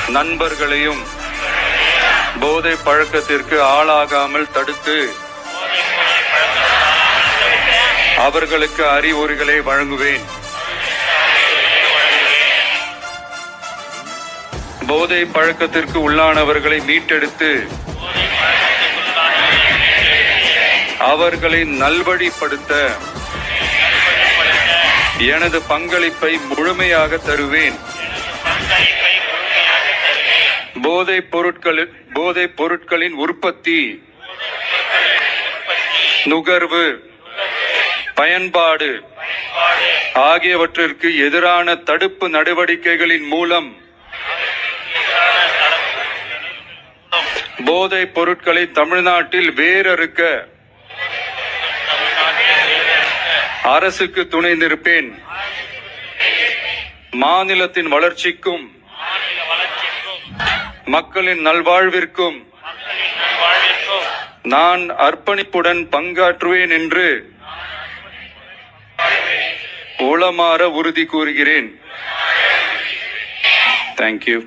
நண்பர்களையும் போதை பழக்கத்திற்கு ஆளாகாமல் தடுத்து அவர்களுக்கு அறிவுரைகளை வழங்குவேன். போதை பழக்கத்திற்கு உள்ளானவர்களை மீட்டெடுத்து அவர்களை நல்வழிப்படுத்த எனது பங்களிப்பை முழுமையாக தருவேன். போதைப் பொருட்களின் உற்பத்தி, நுகர்வு, பயன்பாடு ஆகியவற்றிற்கு எதிரான தடுப்பு நடவடிக்கைகளின் மூலம் போதைப் பொருட்களை தமிழ்நாட்டில் வேரறுக்க அரசுக்கு துணை நிற்பேன். மாநிலத்தின் வளர்ச்சிக்கும் மக்களின் நல்வாழ்விற்கும் நான் அர்ப்பணிப்புடன் பங்காற்றுவேன் என்று உளமாற உறுதி கூறுகிறேன். தேங்க்யூ.